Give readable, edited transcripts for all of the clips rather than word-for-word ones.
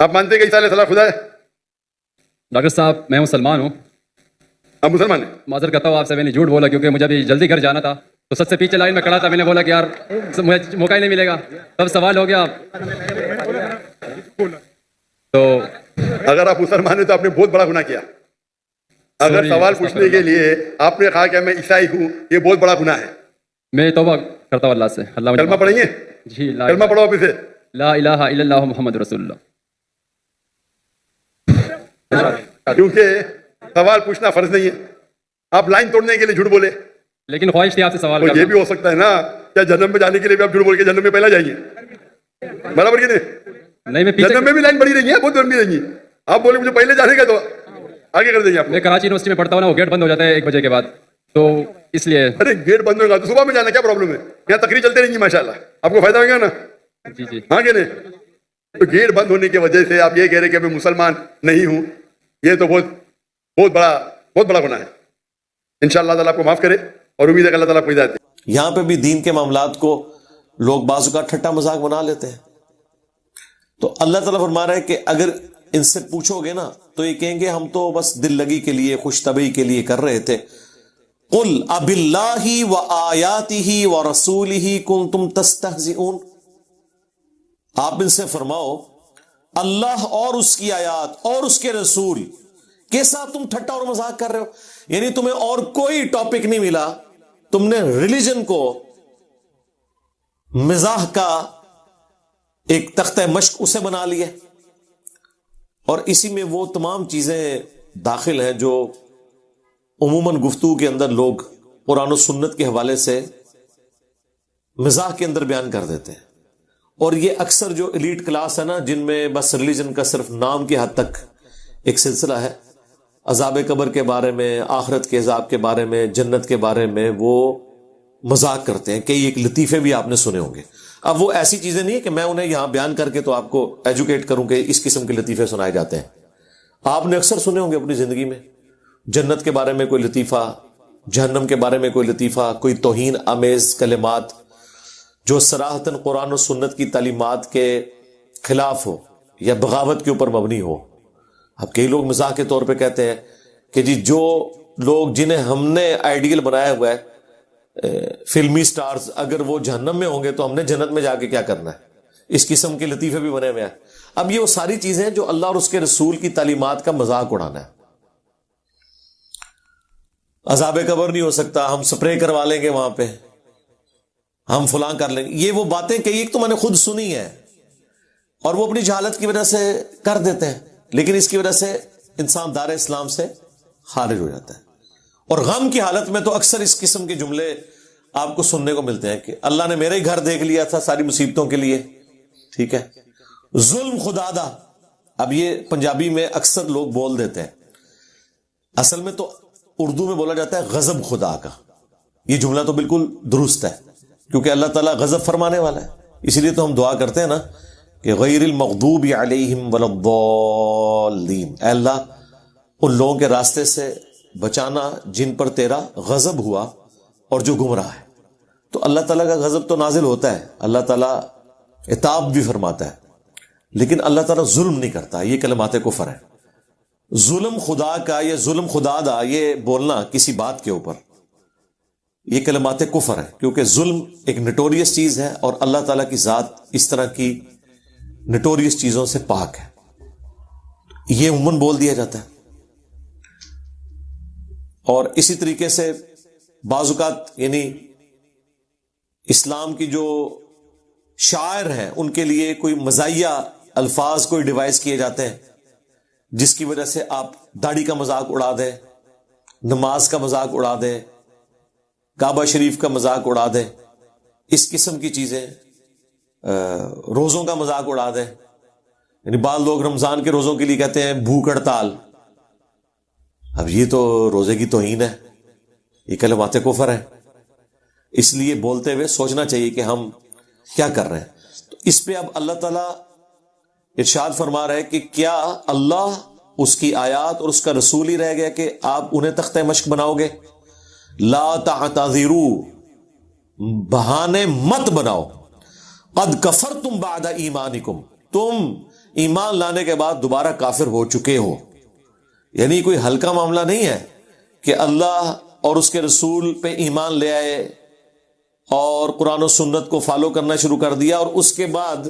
آپ مانتے ہیں کہ عیسیٰ علیہ السلام خدا ہے؟ ڈاکٹر صاحب میں مسلمان ہوں. آپ مسلمان ہیں؟ معذر کرتا ہوں آپ سے، میں نے جھوٹ بولا کیونکہ مجھے ابھی جلدی گھر جانا تھا، تو سب سے پیچھے لائن میں کھڑا تھا. میں نے بولا کہ یار مجھے موقع ہی نہیں ملے گا، تب سوال ہو گیا. تو اگر آپ مسلمان ہیں تو آپ نے بہت بڑا گناہ کیا. اگر Sorry, سوال پوچھنے کے لیے آپ نے کہا کہ میں عیسائی ہوں، یہ بہت بڑا گناہ ہے. میں توبہ کرتا ہوں اللہ سے. اللہ مجھے کلمہ معاف پڑھیں گے؟ کرے. جی کلمہ پڑھو آپ اسے. لا الہ الا اللہ محمد رسول اللہ. کیونکہ سوال پوچھنا فرض نہیں ہے. آپ لائن توڑنے کے لیے جھوٹ بولے. لیکن خواہش تھی آپ سے سوال تو یہ کرنا. بھی ہو سکتا ہے نا، کیا جہنم میں جانے کے لیے بھی آپ جھوٹ بول کے جہنم میں پہلا جائیں گے؟ برابر کہ نہیں؟ نہیں، میں پیچھے جہنم میں بھی لائن بڑی رہی ہے، بہت لمبی رہی ہے. آپ بولے مجھے پہلے جانے کا تو آگے کر دیں گے آپ کو. میں کراچی یونیورسٹی میں پڑھتا ہوں نا، وہ گیٹ بند ہو جاتا ہے 1 بجے کے بعد، تو اس لیے. ارے گیٹ بند ہوگا تو صبح میں جانا کیا پرابلم ہے؟ یہاں تقریر چلتے رہیں گی ماشاءاللہ، آپ کو فائدہ ہوگا نا. جی جی. ہاں کہ نہیں؟ تو گیٹ بند ہونے کی وجہ سے آپ یہ کہہ رہے کہ میں مسلمان نہیں ہوں، یہ تو بہت بڑا گناہ ہے. انشاءاللہ تعالیٰ آپ کو معاف کرے اور امید ہے کہ اللہ تعالیٰ آپ کو ہدایت دے. یہاں پہ بھی دین کے معاملات کو لوگ بعض اوقات ٹھٹا مذاق بنا لیتے ہیں. تو اللہ تعالیٰ فرما رہا ہے کہ اگر ان سے پوچھو گے نا تو یہ کہیں گے ہم تو بس دل لگی کے لیے، خوش طبعی کے لیے کر رہے تھے. قل اب اللہ و آیاتہ و رسولہ کنتم تستہزئون. آپ ان سے فرماؤ اللہ اور اس کی آیات اور اس کے رسول کے ساتھ تم ٹھٹا اور مذاق کر رہے ہو. یعنی تمہیں اور کوئی ٹاپک نہیں ملا، تم نے ریلیجن کو مزاح کا ایک تختہ مشق اسے بنا لیا، اور اسی میں وہ تمام چیزیں داخل ہیں جو عموماً گفتگو کے اندر لوگ قرآن و سنت کے حوالے سے مزاح کے اندر بیان کر دیتے ہیں. اور یہ اکثر جو ایلیٹ کلاس ہے نا، جن میں بس ریلیجن کا صرف نام کی حد تک ایک سلسلہ ہے، عذاب قبر کے بارے میں، آخرت کے عذاب کے بارے میں، جنت کے بارے میں وہ مذاق کرتے ہیں. کئی ایک لطیفے بھی آپ نے سنے ہوں گے. اب وہ ایسی چیزیں نہیں ہے کہ میں انہیں یہاں بیان کر کے تو آپ کو ایجوکیٹ کروں کہ اس قسم کے لطیفے سنائے جاتے ہیں. آپ نے اکثر سنے ہوں گے اپنی زندگی میں، جنت کے بارے میں کوئی لطیفہ، جہنم کے بارے میں کوئی لطیفہ، کوئی توہین آمیز کلمات جو صراحتاً قرآن و سنت کی تعلیمات کے خلاف ہو یا بغاوت کے اوپر مبنی ہو. اب کئی لوگ مزاح کے طور پہ کہتے ہیں کہ جی جو لوگ جنہیں ہم نے آئیڈیل بنایا ہوا ہے فلمی سٹارز، اگر وہ جہنم میں ہوں گے تو ہم نے جنت میں جا کے کیا کرنا ہے. اس قسم کے لطیفے بھی بنے ہوئے ہیں. اب یہ وہ ساری چیزیں جو اللہ اور اس کے رسول کی تعلیمات کا مذاق اڑانا ہے. عذاب قبر نہیں ہو سکتا، ہم سپرے کروا لیں گے وہاں پہ، ہم فلاں کر لیں گے. یہ وہ باتیں کئی ایک تو میں نے خود سنی ہے اور وہ اپنی جہالت کی وجہ سے کر دیتے ہیں، لیکن اس کی وجہ سے انسان دار اسلام سے خارج ہو جاتا ہے. اور غم کی حالت میں تو اکثر اس قسم کے جملے آپ کو سننے کو ملتے ہیں کہ اللہ نے میرا ہی گھر دیکھ لیا تھا ساری مصیبتوں کے لیے. ٹھیک ہے، ظلم خدا دا. اب یہ پنجابی میں اکثر لوگ بول دیتے ہیں، اصل میں تو اردو میں بولا جاتا ہے غضب خدا کا. یہ جملہ تو بالکل درست ہے کیونکہ اللہ تعالیٰ غضب فرمانے والا ہے. اسی لیے تو ہم دعا کرتے ہیں نا کہ غیر المغضوب علیہم ولا الضالین، اے اللہ ان لوگوں کے راستے سے بچانا جن پر تیرا غضب ہوا اور جو گمراہ ہے. تو اللہ تعالیٰ کا غضب تو نازل ہوتا ہے، اللہ تعالیٰ عتاب بھی فرماتا ہے، لیکن اللہ تعالیٰ ظلم نہیں کرتا. یہ کلمات کفر ہے. ظلم خدا کا یا ظلم خدا دا یہ بولنا کسی بات کے اوپر، یہ کلمات کفر ہے کیونکہ ظلم ایک نٹوریس چیز ہے اور اللہ تعالیٰ کی ذات اس طرح کی نٹوریس چیزوں سے پاک ہے. یہ عموماً بول دیا جاتا ہے. اور اسی طریقے سے بعض اوقات یعنی اسلام کی جو شاعر ہیں ان کے لیے کوئی مزاحیہ الفاظ کوئی ڈیوائز کیے جاتے ہیں جس کی وجہ سے آپ داڑھی کا مذاق اڑا دیں، نماز کا مذاق اڑا دیں، کعبہ شریف کا مذاق اڑا دیں، اس قسم کی چیزیں، روزوں کا مذاق اڑا دیں. یعنی بعض لوگ رمضان کے روزوں کے لیے کہتے ہیں بھوک ہڑتال. اب یہ تو روزے کی توہین ہے، یہ کلمات کفر ہے. اس لیے بولتے ہوئے سوچنا چاہیے کہ ہم کیا کر رہے ہیں. تو اس پہ اب اللہ تعالیٰ ارشاد فرما رہے کہ کیا اللہ، اس کی آیات اور اس کا رسول ہی رہ گیا کہ آپ انہیں تختہ مشق بناؤ گے؟ لا تعتذروا، بہانے مت بناؤ. قد کفرتم بعد ایمانکم، تم ایمان لانے کے بعد دوبارہ کافر ہو چکے ہو. یعنی کوئی ہلکا معاملہ نہیں ہے کہ اللہ اور اس کے رسول پہ ایمان لے آئے اور قرآن و سنت کو فالو کرنا شروع کر دیا اور اس کے بعد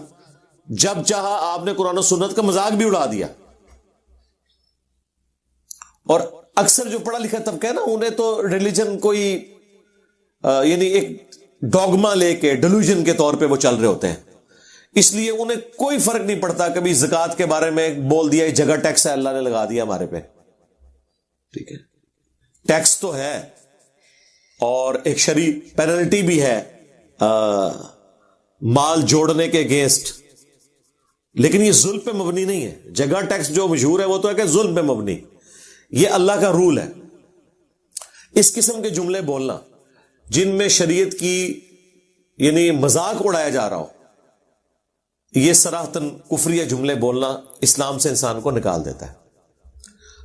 جب چاہا آپ نے قرآن و سنت کا مذاق بھی اڑا دیا. اور اکثر جو پڑھا لکھا طبقہ ہے نا, انہیں تو ریلیجن کوئی یعنی ایک ڈوگما لے کے ڈیلوژن کے طور پہ وہ چل رہے ہوتے ہیں, اس لیے انہیں کوئی فرق نہیں پڑتا. کبھی زکوٰۃ کے بارے میں بول دیا جگہ ٹیکس ہے, اللہ نے لگا دیا ہمارے پہ, ٹھیک ہے, ٹیکس تو ہے اور ایک شرعی پینلٹی بھی ہے مال جوڑنے کے اگینسٹ, لیکن یہ ظلم پہ مبنی نہیں ہے. جگہ ٹیکس جو مشہور ہے وہ تو ہے کہ ظلم پہ مبنی, یہ اللہ کا رول ہے. اس قسم کے جملے بولنا جن میں شریعت کی یعنی مذاق اڑایا جا رہا ہو, یہ صراحتاً کفریہ جملے بولنا اسلام سے انسان کو نکال دیتا ہے.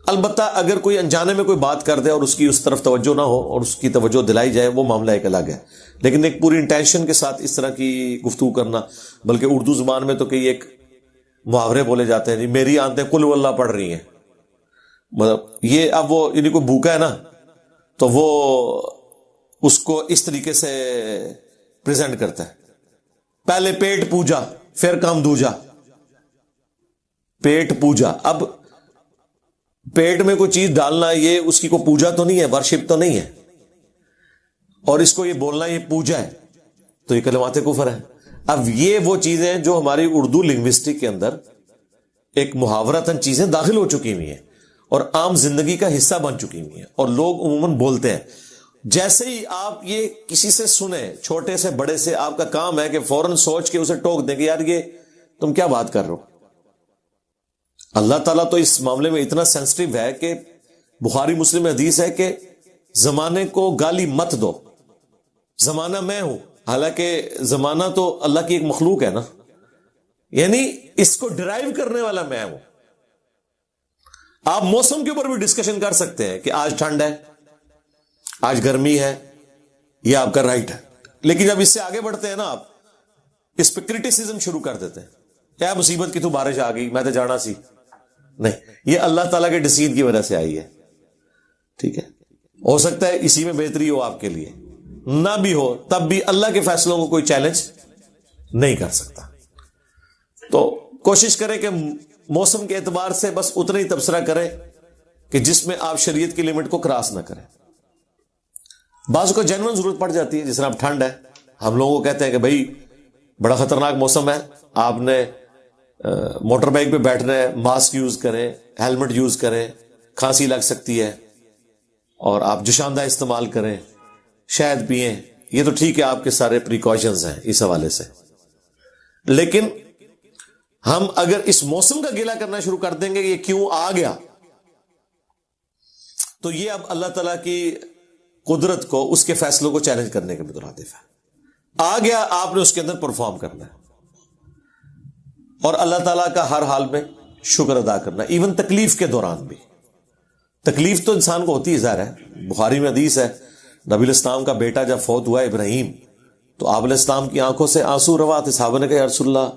البتہ اگر کوئی انجانے میں کوئی بات کر دے اور اس کی اس طرف توجہ نہ ہو اور اس کی توجہ دلائی جائے, وہ معاملہ ایک الگ ہے. لیکن ایک پوری انٹینشن کے ساتھ اس طرح کی گفتگو کرنا, بلکہ اردو زبان میں تو کئی ایک محاورے بولے جاتے ہیں, میری آنتیں قل واللہ پڑھ رہی ہیں, مطلب یہ اب وہ یعنی کوئی بھوکا ہے نا تو وہ اس کو اس طریقے سے پریزنٹ کرتا ہے, پہلے پیٹ پوجا پھر کام دوجا. پیٹ پوجا, اب پیٹ میں کوئی چیز ڈالنا یہ اس کی کوئی پوجا تو نہیں ہے, ورشپ تو نہیں ہے, اور اس کو یہ بولنا یہ پوجا ہے, تو یہ کلمات کفر ہے. اب یہ وہ چیزیں جو ہماری اردو لنگوسٹک کے اندر ایک محاورتاً چیزیں داخل ہو چکی ہوئی ہیں اور عام زندگی کا حصہ بن چکی ہوئی ہیں, اور لوگ عموماً بولتے ہیں. جیسے ہی آپ یہ کسی سے سنیں, چھوٹے سے بڑے سے, آپ کا کام ہے کہ فوراً سوچ کے اسے ٹوک دیں کہ یار یہ تم کیا بات کر رہے ہو. اللہ تعالیٰ تو اس معاملے میں اتنا سینسٹیو ہے کہ بخاری مسلم میں حدیث ہے کہ زمانے کو گالی مت دو, زمانہ میں ہوں, حالانکہ زمانہ تو اللہ کی ایک مخلوق ہے نا, یعنی اس کو ڈرائیو کرنے والا میں ہوں. آپ موسم کے اوپر بھی ڈسکشن کر سکتے ہیں کہ آج ٹھنڈ ہے, آج گرمی ہے, یہ آپ کا رائٹ ہے. لیکن جب اس سے آگے بڑھتے ہیں نا, آپ اس پہ کرٹیسزم شروع کر دیتے ہیں, کیا مصیبت کی تو بارش آ گئی, میں تو جانا سی. نہیں, یہ اللہ تعالیٰ کے ڈسیزن کی وجہ سے آئی ہے, ٹھیک ہے. ہو سکتا ہے اسی میں بہتری ہو آپ کے لیے, نہ بھی ہو تب بھی اللہ کے فیصلوں کو کوئی چیلنج نہیں کر سکتا. تو کوشش کریں کہ موسم کے اعتبار سے بس اتنا ہی تبصرہ کریں کہ جس میں آپ شریعت کی لمٹ کو کراس نہ کریں. بعض کو جنرل ضرورت پڑ جاتی ہے, جس طرح اب ٹھنڈ ہے, ہم لوگوں کو کہتے ہیں کہ بھائی بڑا خطرناک موسم ہے, آپ نے موٹر بائک پہ بیٹھنا ہے, ماسک یوز کریں, ہیلمٹ یوز کریں, کھانسی لگ سکتی ہے, اور آپ جوشاندہ استعمال کریں, شہد پئیں. یہ تو ٹھیک ہے, آپ کے سارے پریکاشنز ہیں اس حوالے سے. لیکن ہم اگر اس موسم کا گیلا کرنا شروع کر دیں گے کہ یہ کیوں آ گیا, تو یہ اب اللہ تعالیٰ کی قدرت کو, اس کے فیصلوں کو چیلنج کرنے کے مترادف ہے. آ گیا, آپ نے اس کے اندر پرفارم کرنا ہے, اور اللہ تعالیٰ کا ہر حال میں شکر ادا کرنا, ایون تکلیف کے دوران بھی. تکلیف تو انسان کو ہوتی ہے, ظاہر ہے. بخاری میں حدیث ہے, نبی الاسلام کا بیٹا جب فوت ہوا ابراہیم, تو آپ علیہ السلام کی آنکھوں سے آنسو روا تھے. صحابہ نے کہا یا رسول اللہ,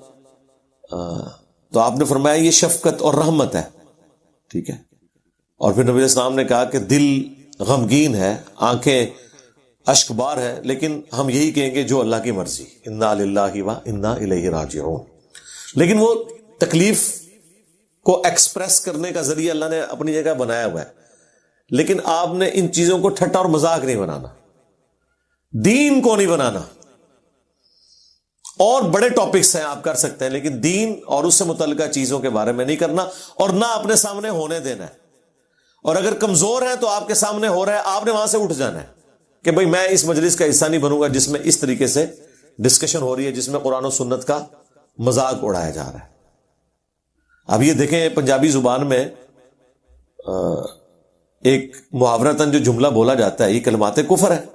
تو آپ نے فرمایا یہ شفقت اور رحمت ہے, ٹھیک ہے. اور پھر نبی علیہ السلام نے کہا کہ دل غمگین ہے, آنکھیں اشک بار ہے, لیکن ہم یہی کہیں گے جو اللہ کی مرضی, انا للہ و انا الیہ راجعون. لیکن وہ تکلیف کو ایکسپریس کرنے کا ذریعہ اللہ نے اپنی جگہ بنایا ہوا ہے, لیکن آپ نے ان چیزوں کو ٹھٹا اور مذاق نہیں بنانا, دین کو نہیں بنانا. اور بڑے ٹاپکس ہیں آپ کر سکتے ہیں, لیکن دین اور اس سے متعلقہ چیزوں کے بارے میں نہیں کرنا, اور نہ اپنے سامنے ہونے دینا ہے. اور اگر کمزور ہے تو آپ کے سامنے ہو رہا ہے, آپ نے وہاں سے اٹھ جانا ہے کہ بھئی میں اس مجلس کا حصہ نہیں بنوں گا جس میں اس طریقے سے ڈسکشن ہو رہی ہے, جس میں قرآن و سنت کا مذاق اڑایا جا رہا ہے. اب یہ دیکھیں, پنجابی زبان میں ایک محاورتاً جو جملہ بولا جاتا ہے, یہ کلمات کفر ہے.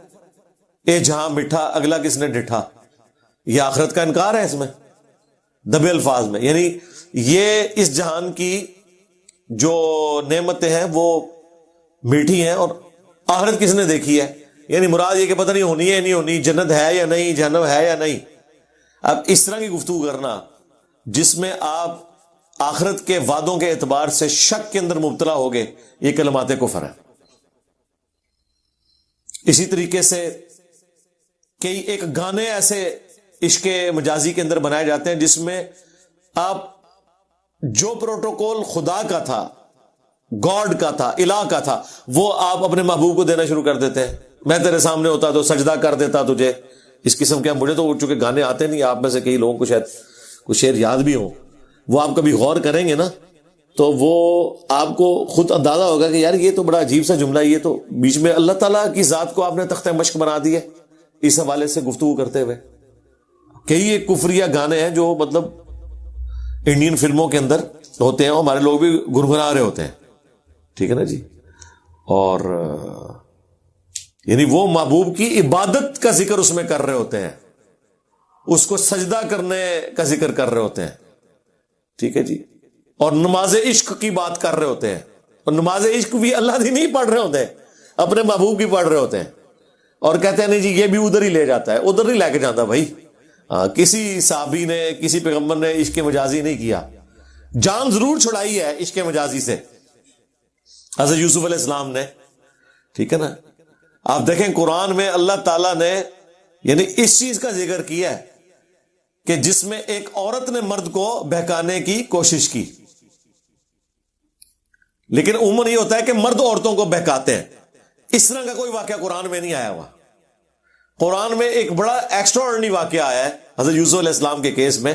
اے جہاں مٹھا اگلا کس نے ڈٹھا, یہ آخرت کا انکار ہے اس میں, دبے الفاظ میں. یعنی یہ اس جہان کی جو نعمتیں ہیں وہ میٹھی ہیں, اور آخرت کس نے دیکھی ہے, یعنی مراد یہ کہ پتہ نہیں ہونی ہے نہیں ہونی, جنت ہے یا نہیں, جہنم ہے یا نہیں. اب اس طرح کی گفتگو کرنا جس میں آپ آخرت کے وعدوں کے اعتبار سے شک کے اندر مبتلا ہو گئے، یہ کلمات کفر ہے۔ اسی طریقے سے کئی ایک گانے ایسے عشق مجازی کے اندر بنائے جاتے ہیں جس میں آپ جو پروٹوکول خدا کا تھا، گاڈ کا تھا، الہ کا تھا، وہ آپ اپنے محبوب کو دینا شروع کر دیتے ہیں۔ میں تیرے سامنے ہوتا تو سجدہ کر دیتا تجھے، اس قسم کے۔ مجھے تو چونکہ گانے آتے نہیں، آپ میں سے کئی لوگوں کو شاید کچھ شعر یاد بھی ہوں، وہ آپ کبھی غور کریں گے نا تو وہ آپ کو خود اندازہ ہوگا کہ یار یہ تو بڑا عجیب سا جملہ، یہ تو بیچ میں اللہ تعالیٰ کی ذات کو آپ نے تختہ مشق بنا دی ہے اس حوالے سے گفتگو کرتے ہوئے۔ کئی ایک کفریہ گانے ہیں جو مطلب انڈین فلموں کے اندر ہوتے ہیں، ہمارے لوگ بھی گنگنا رہے ہوتے ہیں، ٹھیک ہے نا جی۔ اور یعنی وہ محبوب کی عبادت کا ذکر اس میں کر رہے ہوتے ہیں، اس کو سجدہ کرنے کا ذکر کر رہے ہوتے ہیں، ٹھیک ہے جی۔ اور نماز عشق کی بات کر رہے ہوتے ہیں، اور نماز عشق بھی اللہ دی نہیں پڑھ رہے ہوتے ہیں، اپنے محبوب کی پڑھ رہے ہوتے ہیں، اور کہتے ہیں نہیں جی یہ بھی ادھر ہی لے جاتا ہے، ادھر نہیں لے کے جاتا بھائی۔ کسی صحابی نے، کسی پیغمبر نے عشق مجازی نہیں کیا، جان ضرور چھڑائی ہے عشق مجازی سے حضرت یوسف علیہ السلام نے، ٹھیک ہے نا۔ آپ دیکھیں قرآن میں اللہ تعالیٰ نے یعنی اس چیز کا ذکر کیا ہے کہ جس میں ایک عورت نے مرد کو بہکانے کی کوشش کی، لیکن عموماً یہ ہوتا ہے کہ مرد عورتوں کو بہکاتے ہیں، اس طرح کا کوئی واقعہ قرآن میں نہیں آیا ہوا۔ قرآن میں ایک بڑا ایکسٹرا آرڈنری واقعہ آیا ہے حضرت یوسف علیہ السلام کے کیس میں،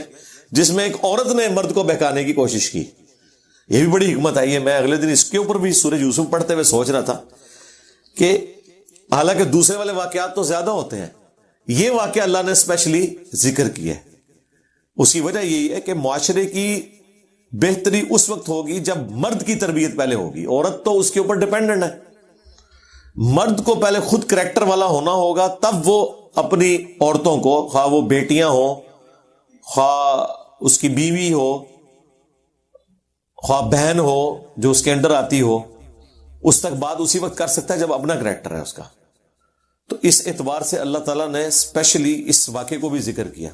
جس میں ایک عورت نے مرد کو بہکانے کی کوشش کی۔ یہ بھی بڑی حکمت آئی ہے۔ میں اگلے دن اس کے اوپر بھی سورہ یوسف پڑھتے ہوئے سوچ رہا تھا کہ حالانکہ دوسرے والے واقعات تو زیادہ ہوتے ہیں، یہ واقعہ اللہ نے اسپیشلی ذکر کیا ہے۔ اس کی وجہ یہی ہے کہ معاشرے کی بہتری اس وقت ہوگی جب مرد کی تربیت پہلے ہوگی، عورت تو اس کے اوپر ڈیپینڈنٹ ہے۔ مرد کو پہلے خود کریکٹر والا ہونا ہوگا، تب وہ اپنی عورتوں کو، خواہ وہ بیٹیاں ہوں، خواہ اس کی بیوی ہو، خواہ بہن ہو جو اس کے انڈر آتی ہو، اس تک بات اسی وقت کر سکتا ہے جب اپنا کریکٹر ہے اس کا۔ تو اس اعتبار سے اللہ تعالیٰ نے اسپیشلی اس واقعے کو بھی ذکر کیا۔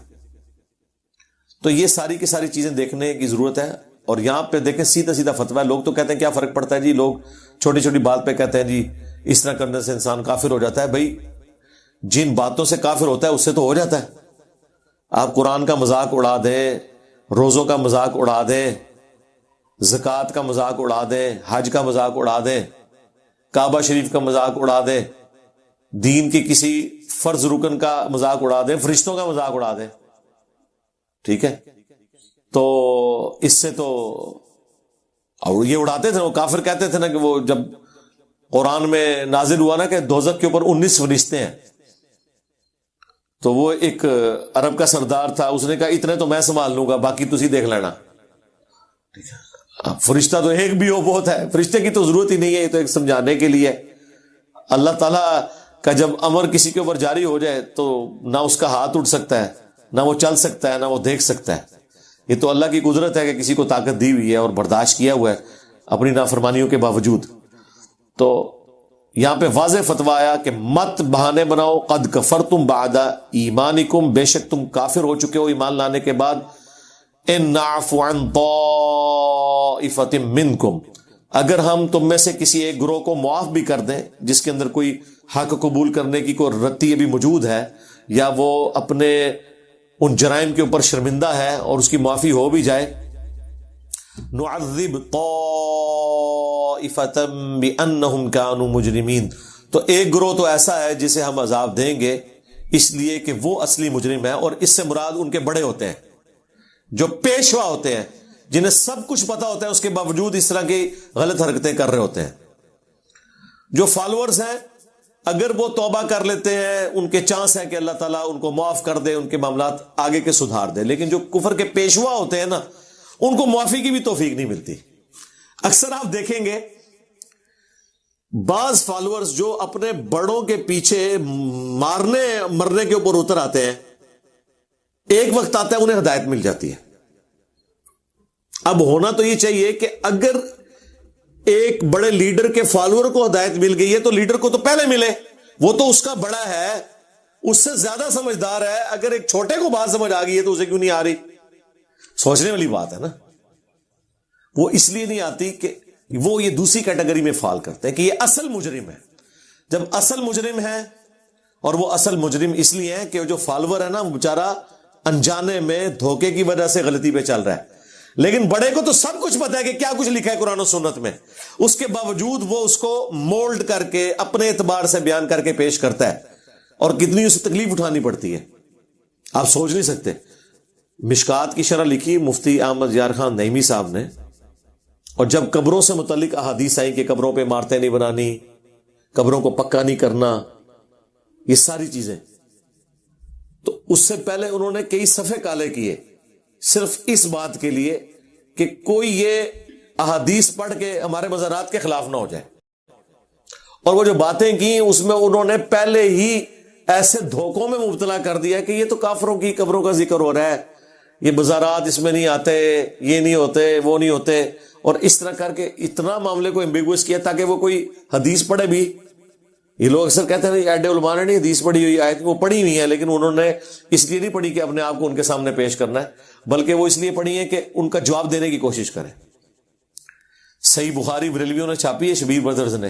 تو یہ ساری کی ساری چیزیں دیکھنے کی ضرورت ہے۔ اور یہاں پہ دیکھیں سیدھا سیدھا فتویٰ ہے۔ لوگ تو کہتے ہیں کیا فرق پڑتا ہے جی، لوگ چھوٹی چھوٹی بات پہ کہتے ہیں جی اس طرح کرنے سے انسان کافر ہو جاتا ہے۔ بھائی جن باتوں سے کافر ہوتا ہے اس سے تو ہو جاتا ہے۔ آپ قرآن کا مذاق اڑا دیں، روزوں کا مذاق اڑا دیں، زکوٰۃ کا مذاق اڑا دیں، حج کا مذاق اڑا دیں، کعبہ شریف کا مذاق اڑا دیں، دین کی کسی فرض رکن کا مذاق اڑا دیں، فرشتوں کا مذاق اڑا دیں، ٹھیک ہے۔ تو اس سے تو اور یہ اڑاتے تھے، وہ کافر کہتے تھے نا کہ وہ جب قرآن میں نازل ہوا نا کہ دوزخ کے اوپر 19 فرشتے ہیں، تو وہ ایک عرب کا سردار تھا، اس نے کہا اتنے تو میں سنبھال لوں گا، باقی تسی دیکھ لینا۔ فرشتہ تو ایک بھی ہو بہت ہے، فرشتے کی تو ضرورت ہی نہیں ہے، یہ تو ایک سمجھانے کے لیے۔ اللہ تعالیٰ کا جب امر کسی کے اوپر جاری ہو جائے تو نہ اس کا ہاتھ اٹھ سکتا ہے، نہ وہ چل سکتا ہے، نہ وہ دیکھ سکتا ہے۔ یہ تو اللہ کی قدرت ہے کہ کسی کو طاقت دی ہوئی ہے اور برداشت کیا ہوا ہے اپنی نافرمانیوں کے باوجود۔ تو یہاں پہ واضح فتویٰ آیا کہ مت بہانے بناؤ، قد کفرتم بعد ایمانکم، بے شک تم کافر ہو چکے ہو ایمان لانے کے بعد۔ ان نعفو عن طائفۃ منکم، اگر ہم تم میں سے کسی ایک گروہ کو معاف بھی کر دیں جس کے اندر کوئی حق قبول کرنے کی کوئی رتی ابھی موجود ہے، یا وہ اپنے ان جرائم کے اوپر شرمندہ ہے اور اس کی معافی ہو بھی جائے، نعذب طائفۃ بانہم کانوا مجرمین، تو ایک گروہ تو ایسا ہے جسے ہم عذاب دیں گے اس لیے کہ وہ اصلی مجرم ہے، اور اس سے مراد ان کے بڑے ہوتے ہیں جو پیشوا ہوتے ہیں، جنہیں سب کچھ پتا ہوتا ہے اس کے باوجود اس طرح کی غلط حرکتیں کر رہے ہوتے ہیں۔ جو فالوورز ہیں اگر وہ توبہ کر لیتے ہیں، ان کے چانس ہے کہ اللہ تعالیٰ ان کو معاف کر دے، ان کے معاملات آگے کے سدھار دے، لیکن جو کفر کے پیشوا ہوتے ہیں نا، ان کو معافی کی بھی توفیق نہیں ملتی۔ اکثر آپ دیکھیں گے بعض فالوورز جو اپنے بڑوں کے پیچھے مارنے مرنے کے اوپر اتر آتے ہیں، ایک وقت آتا ہے انہیں ہدایت مل جاتی ہے۔ اب ہونا تو یہ چاہیے کہ اگر ایک بڑے لیڈر کے فالوور کو ہدایت مل گئی ہے تو لیڈر کو تو پہلے ملے، وہ تو اس کا بڑا ہے، اس سے زیادہ سمجھدار ہے۔ اگر ایک چھوٹے کو بات سمجھ آ گئی ہے تو اسے کیوں نہیں آ رہی؟ سوچنے والی بات ہے نا۔ وہ اس لیے نہیں آتی کہ وہ یہ دوسری کیٹیگری میں فال کرتے ہیں کہ یہ اصل مجرم ہے. جب اصل مجرم ہے، اور وہ اصل مجرم اس لیے ہے کہ جو فالوور ہے نا وہ بیچارہ انجانے میں دھوکے کی وجہ سے غلطی پہ چل رہا ہے، لیکن بڑے کو تو سب کچھ پتا ہے کہ کیا کچھ لکھا ہے قرآن و سنت میں، اس کے باوجود وہ اس کو مولڈ کر کے اپنے اعتبار سے بیان کر کے پیش کرتا ہے، اور کتنی اسے تکلیف اٹھانی پڑتی ہے آپ سوچ نہیں سکتے. مشکات کی شرح لکھی مفتی احمد یار خان نعیمی صاحب نے، اور جب قبروں سے متعلق احادیث آئیں کہ قبروں پہ عمارتیں نہیں بنانی، قبروں کو پکا نہیں کرنا، یہ ساری چیزیں، تو اس سے پہلے انہوں نے کئی صفحے کالے کیے صرف اس بات کے لیے کہ کوئی یہ احادیث پڑھ کے ہمارے مزارات کے خلاف نہ ہو جائے. اور وہ جو باتیں کی اس میں انہوں نے پہلے ہی ایسے دھوکوں میں مبتلا کر دیا کہ یہ تو کافروں کی قبروں کا ذکر ہو رہا ہے، یہ مزارات اس میں نہیں آتے، یہ نہیں ہوتے، وہ نہیں ہوتے، اور اس طرح کر کے اتنا معاملے کو ایمبیگوس کیا تاکہ وہ کوئی حدیث پڑھے بھی. یہ لوگ اکثر کہتے ہیں ایڈ علماء نے نہیں حدیث پڑھی ہوئی، آیت وہ پڑھی ہوئی ہیں، لیکن انہوں نے اس لیے نہیں پڑھی کہ اپنے آپ کو ان کے سامنے پیش کرنا ہے، بلکہ وہ اس لیے پڑھی ہے کہ ان کا جواب دینے کی کوشش کریں. صحیح بخاری بریلویوں نے چھاپی ہے، شبیر بردرز نے،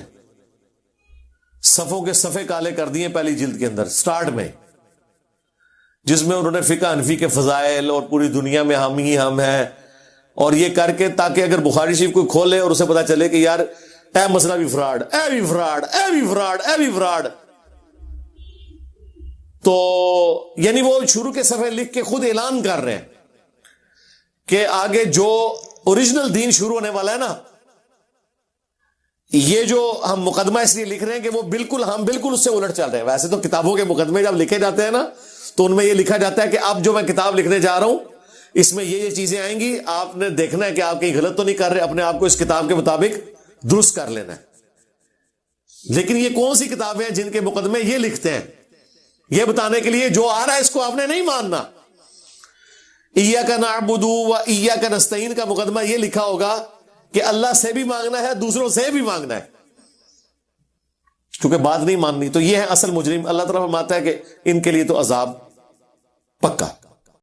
صفوں کے صفحے کالے کر دیے پہلی جلد کے اندر سٹارٹ میں، جس میں انہوں نے فقہ حنفی کے فضائل اور پوری دنیا میں ہم ہی ہم ہیں، اور یہ کر کے تاکہ اگر بخاری شریف کوئی کھولے اور اسے پتا چلے کہ یار اے مسئلہ بھی فراڈ، اے بھی فراڈ، اے بھی فراڈ، اے بھی فراڈ، تو یعنی وہ شروع کے صفحے لکھ کے خود اعلان کر رہے ہیں کہ آگے جو اوریجنل دین شروع ہونے والا ہے نا، یہ جو ہم مقدمہ اس لیے لکھ رہے ہیں کہ وہ بالکل ہم بالکل اس سے الٹ چل رہے ہیں. ویسے تو کتابوں کے مقدمے جب لکھے جاتے ہیں نا تو ان میں یہ لکھا جاتا ہے کہ اب جو میں کتاب لکھنے جا رہا ہوں اس میں یہ چیزیں آئیں گی، آپ نے دیکھنا ہے کہ آپ کہیں غلط تو نہیں کر رہے، اپنے آپ کو اس کتاب کے مطابق درست کر لینا ہے. لیکن یہ کون سی کتابیں ہیں جن کے مقدمے یہ لکھتے ہیں یہ بتانے کے لیے جو آ رہا ہے اس کو آپ نے نہیں ماننا. ایاک نعبد و ایاک نستعین کا مقدمہ یہ لکھا ہوگا کہ اللہ سے بھی مانگنا ہے، دوسروں سے بھی مانگنا ہے، کیونکہ بات نہیں ماننی. تو یہ ہے اصل مجرم. اللہ تعالیٰ فرماتا ہے کہ ان کے لیے تو عذاب پکا.